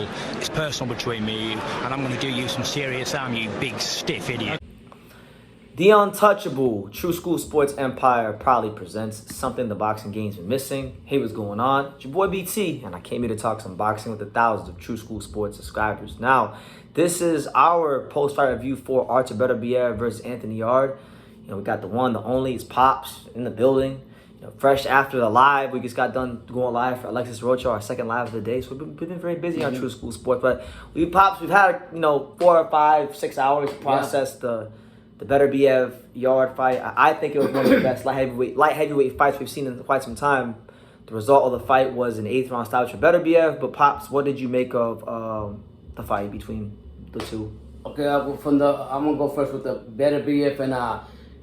personal. It's personal between me and you, and I'm going to do you some serious harm, you big stiff idiot. The Untouchable True School Sports Empire proudly presents something the boxing game's been missing. Hey, what's going on? It's your boy BT, and I came here to talk some boxing with the thousands of True School Sports subscribers. Now, this is our post-fight review for Artur Beterbiev versus Anthony Yarde. We got the one, the only, it's Pops in the building. Fresh after the live, we just got done going live for Alexis Rocha, our second live of the day. So we've been very busy on True School Sports, but we've had 4 or 5, 6 hours to process the Beterbiev Yarde fight. I think it was one of the best light heavyweight fights we've seen in quite some time. The result of the fight was an 8th round stoppage for Beterbiev. But Pops, what did you make of the fight between the two? Okay, I'm gonna go first with the Beterbiev and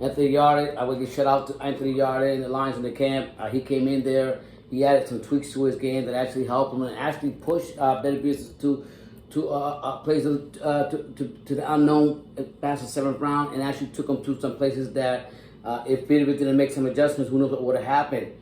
Anthony Yarde. I would give shout out to Anthony Yarde and the Lions in the camp. He came in there. He added some tweaks to his game that actually helped him and actually pushed Beterbiev to places to the unknown past the 7th round, and actually took him to some places that if Beterbiev didn't make some adjustments, who knows what would have happened.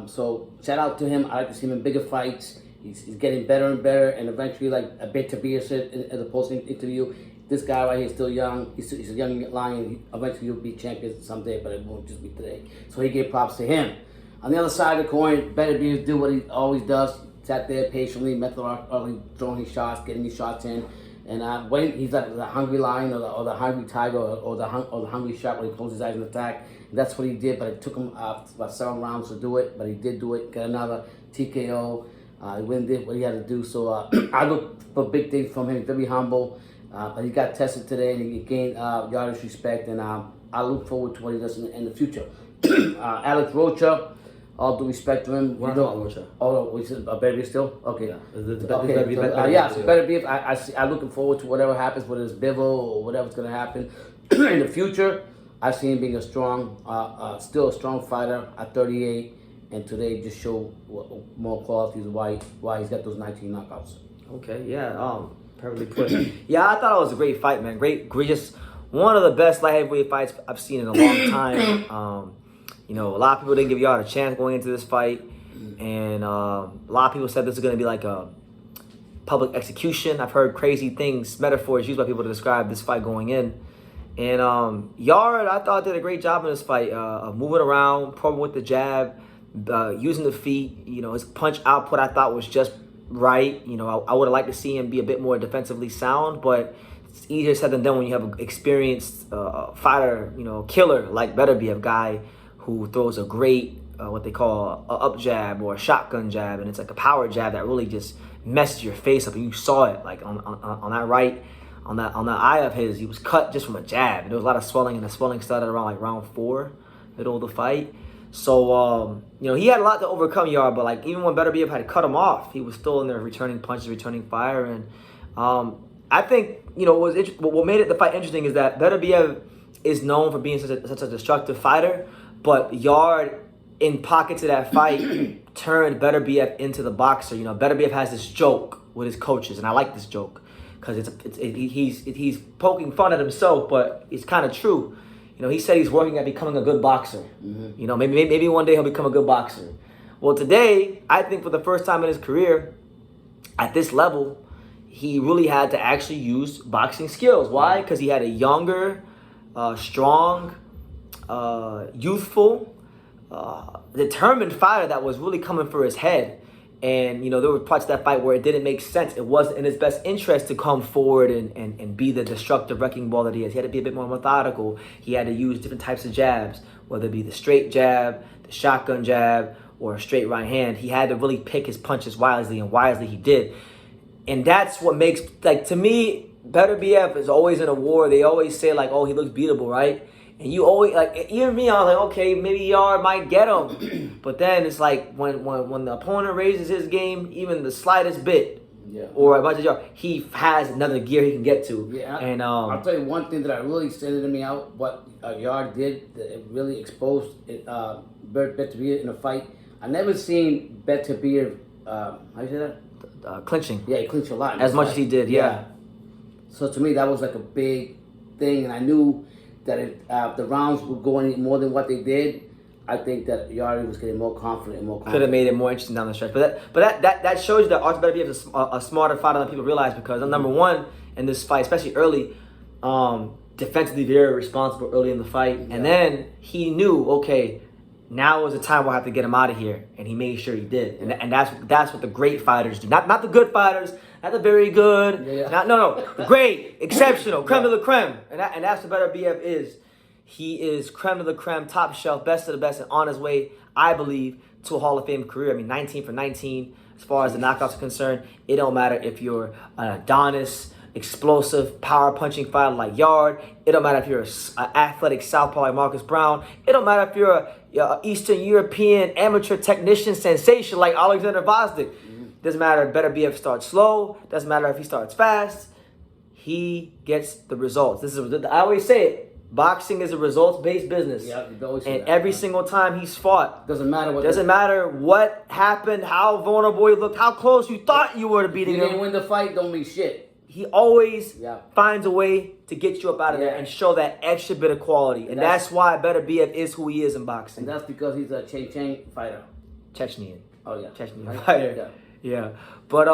So shout out to him. I like to see him in bigger fights. He's getting better and better, and eventually, like Beterbiev said in the post-interview, this guy right here is still young. He's a young lion. Eventually, he'll be champion someday, but it won't just be today. So he gave props to him. On the other side of the coin, Beterbiev did what he always does. Sat there patiently, methodically throwing his shots, getting his shots in, and when he's like the hungry lion or the hungry tiger or the hungry shark when he closes his eyes and attack. And that's what he did, but it took him about 7 rounds to do it, but he did do it. Got another TKO. He went and did what he had to do. So I look for big things from him. He's very humble, but he got tested today and he gained Yarde's respect, and I look forward to what he does in the future. Alex Rocha. All due respect to him. We said Beterbiev still? Okay. Yeah. So Beterbiev, I'm looking forward to whatever happens, whether it's Bivol or whatever's going to happen in the future. I see him being still a strong fighter at 38, and today just show more qualities of why he's got those 19 knockouts. Okay, yeah, perfectly put. Yeah, I thought it was a great fight, man. Great, just one of the best light heavyweight fights I've seen in a long time. A lot of people didn't give Yarde a chance going into this fight, and a lot of people said this is going to be like a public execution. I've heard crazy things, metaphors used by people to describe this fight going in. And Yarde, I thought, did a great job in this fight, of moving around, probing with the jab, using the feet. His punch output I thought was just right. I would have liked to see him be a bit more defensively sound, but it's easier said than done when you have an experienced fighter, killer like Beterbiev, guy who throws a great, what they call a up jab or a shotgun jab, and it's like a power jab that really just messes your face up. And you saw it, like on that eye of his, he was cut just from a jab. And there was a lot of swelling, and the swelling started around like round 4, middle of the fight. So he had a lot to overcome, Yarde, but like even when Beterbiev had to cut him off, he was still in there returning punches, returning fire. And I think what made the fight interesting is that Beterbiev is known for being such a destructive fighter. But Yarde, in pockets of that fight, turned Beterbiev into the boxer. Beterbiev has this joke with his coaches, and I like this joke because he's poking fun at himself, but it's kind of true. He said he's working at becoming a good boxer. Mm-hmm. Maybe one day he'll become a good boxer. Well, today, I think for the first time in his career, at this level, he really had to actually use boxing skills. Why? Because he had a younger, strong, youthful, determined fighter that was really coming for his head. And there were parts of that fight where it didn't make sense. It wasn't in his best interest to come forward and be the destructive wrecking ball that he is. He had to be a bit more methodical. He had to use different types of jabs, whether it be the straight jab, the shotgun jab, or a straight right hand. He had to really pick his punches wisely, and wisely he did. And that's what makes, to me, Beterbiev is always in a war. They always say oh, he looks beatable, right? And you always, even me, I was like, okay, maybe Yarde might get him. But then it's like when the opponent raises his game, even the slightest bit, or as much as Yarde, he has another gear he can get to. Yeah, and I'll tell you one thing that really standed to me out, what Yarde did, that it really exposed Beterbiev in a fight. I never seen Beterbiev, how do you say that? Clinching. Yeah, he clinched a lot. As much as he did, yeah. So to me, that was like a big thing, and I knew that if the rounds would go any more than what they did, I think that Yarde was getting more confident and more confident. Could have made it more interesting down the stretch. But that shows you that Artur Beterbiev is a smarter fighter than people realize, because number one in this fight, especially early, defensively very responsible early in the fight. Yeah. And then he knew, okay, now is the time we'll have to get him out of here. And he made sure he did. And that's what the great fighters do. Not the good fighters, not the very good. Yeah. No. The great, exceptional, creme de la creme. And that's what Beterbiev is. He is creme de la creme, top shelf, best of the best, and on his way, I believe, to a Hall of Fame career. I mean, 19 for 19 as far as the knockouts are concerned. It don't matter if you're an Adonis, explosive, power punching fighter like Yarde. It don't matter if you're an athletic southpaw like Marcus Brown. It don't matter if you're a Eastern European amateur technician sensation like Alexander Vazdik. Doesn't matter if Beterbiev starts slow. Doesn't matter if he starts fast. He gets the results. I always say it. Boxing is a results-based business. Yeah, and every single time he's fought, doesn't matter what happened, how vulnerable he looked, how close you thought you were to beating him. If you didn't win the fight, don't mean shit. He always finds a way to get you up out of there and show that extra bit of quality. And that's why Beterbiev is who he is in boxing. And that's because he's a Chechnya fighter. Chechnyan. Oh, yeah. Chechnyan fighter. Yeah. But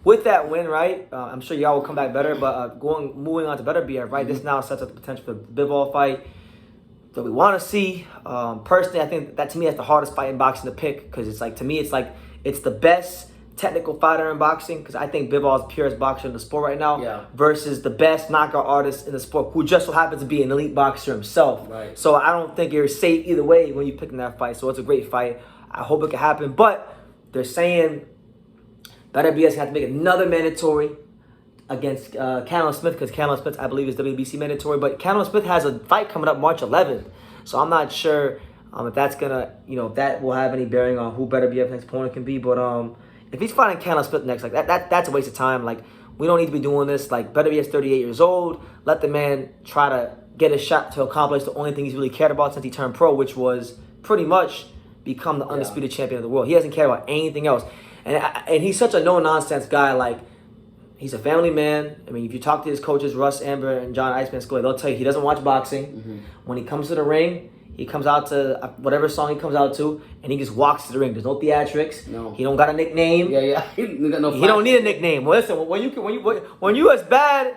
with that win, right, I'm sure y'all will come back better. But moving on to Beterbiev, right, this now sets up the potential for the Bivol fight that we want to see. Personally, I think that to me that's the hardest fight in boxing to pick, because it's like, to me, it's the best technical fighter in boxing, because I think Bivol is the purest boxer in the sport right now, versus the best knockout artist in the sport, who just so happens to be an elite boxer himself. Right. So I don't think you're safe either way when you're picking that fight. So it's a great fight. I hope it can happen. But they're saying Beterbiev has to make another mandatory against Callum Smith, because Callum Smith, I believe, is WBC mandatory. But Callum Smith has a fight coming up March 11th. So I'm not sure if that's going to, if that will have any bearing on who Beterbiev's next opponent can be. But if he's fighting Callum Smith next, like that's a waste of time. Like, we don't need to be doing this. Like, Beterbiev's 38 years old. Let the man try to get a shot to accomplish the only thing he's really cared about since he turned pro, which was pretty much become the undisputed champion of the world. He hasn't cared about anything else. And he's such a no-nonsense guy. Like, he's a family man. I mean, if you talk to his coaches, Russ Amber and John Iceman Scully, they'll tell you he doesn't watch boxing. When he comes to the ring, he comes out to whatever song he comes out to, and he just walks to the ring. There's no theatrics. No. He don't got a nickname. He got no. He don't need a nickname. Well, listen, when you're as bad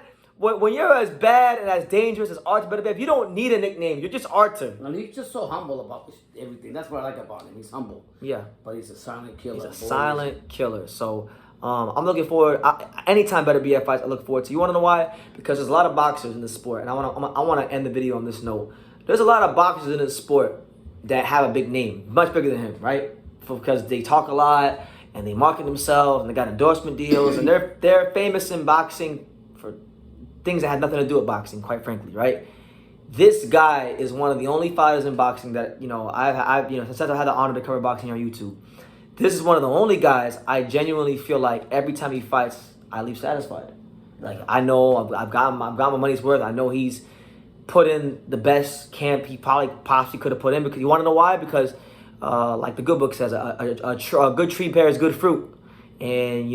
and as dangerous as Artur Beterbiev, you don't need a nickname. You're just Artur. And he's just so humble about everything. That's what I like about him. He's humble. Yeah. But he's a silent killer. He's a silent killer. So I'm looking forward. Anytime Beterbiev fights, I look forward to. You want to know why? Because there's a lot of boxers in this sport, and I want to end the video on this note. There's a lot of boxers in this sport that have a big name, much bigger than him, right? Because they talk a lot and they market themselves and they got endorsement deals, and they're famous in boxing for things that have nothing to do with boxing, quite frankly, right? This guy is one of the only fighters in boxing that, I've since I've had the honor to cover boxing on YouTube, this is one of the only guys I genuinely feel like every time he fights, I leave satisfied. Like, I know I've got my money's worth. I know he's put in the best camp he possibly could have put in. Because you want to know why? Because like the good book says, a good tree bears good fruit. And,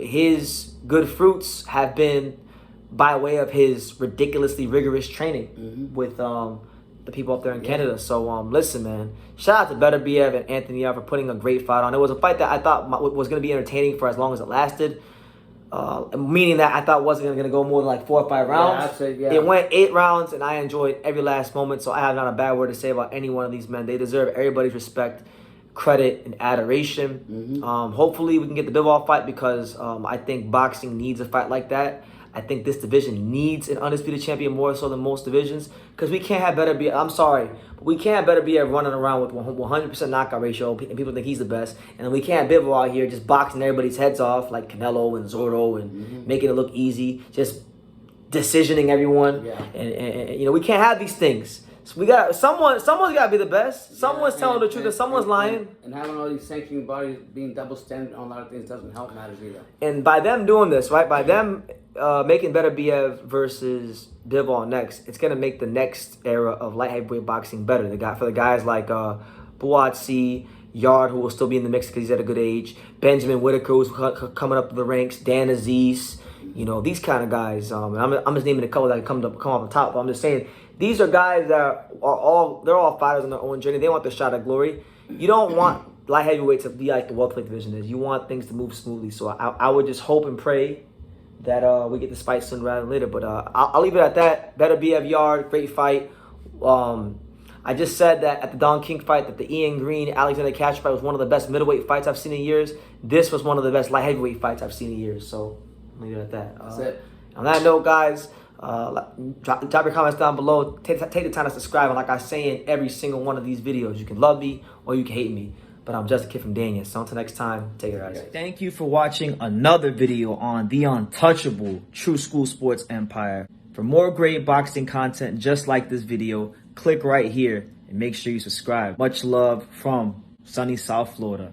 his good fruits have been by way of his ridiculously rigorous training with the people up there in Canada. So, listen, man, shout out to Beterbiev and Anthony Yarde for putting a great fight on. It was a fight that I thought was going to be entertaining for as long as it lasted. Meaning that I thought wasn't going to go more than like 4 or 5 rounds. It went 8 rounds, and I enjoyed every last moment. So I have not a bad word to say about any one of these men. They deserve everybody's respect, credit, and adoration. Hopefully we can get the Bivol fight, because I think boxing needs a fight like that. I think this division needs an undisputed champion more so than most divisions, because we can't have Beterbiev. I'm sorry, but we can't have Beterbiev running around with 100% knockout ratio, and people think he's the best. And we can't have Bivol out here just boxing everybody's heads off like Canelo and Zorro and making it look easy, just decisioning everyone. And we can't have these things. So we got someone's got to be the best. Someone's telling the truth, and someone's lying. And having all these sanctioning bodies being double standard on a lot of things doesn't help matters either. And by them doing this, right, by them making Beterbiev versus Bivol next, it's gonna make the next era of light heavyweight boxing better. For the guys like Buatsi, Yarde, who will still be in the mix because he's at a good age, Benjamin Whitaker, who's coming up the ranks, Dan Aziz, You know, these kind of guys. And I'm just naming a couple that can come off the top. But I'm just saying, these are guys that they're all fighters on their own journey. They want their shot at glory. You don't want light heavyweight to be like the welterweight division is. You want things to move smoothly. So I would just hope and pray that we get this fight sooner rather than later. But I'll leave it at that. Beterbiev, Yarde, great fight. I just said that at the Don King fight that the Ian Green, Alexander Cash fight was one of the best middleweight fights I've seen in years. This was one of the best light heavyweight fights I've seen in years. So I'll leave it at that. That's it. On that note, guys, drop your comments down below. Take the time to subscribe. And like I say in every single one of these videos, you can love me or you can hate me. But I'm just a kid from Daniel. So until next time, take care, guys. Thank you for watching another video on the untouchable True School Sports Empire. For more great boxing content just like this video, click right here and make sure you subscribe. Much love from sunny South Florida.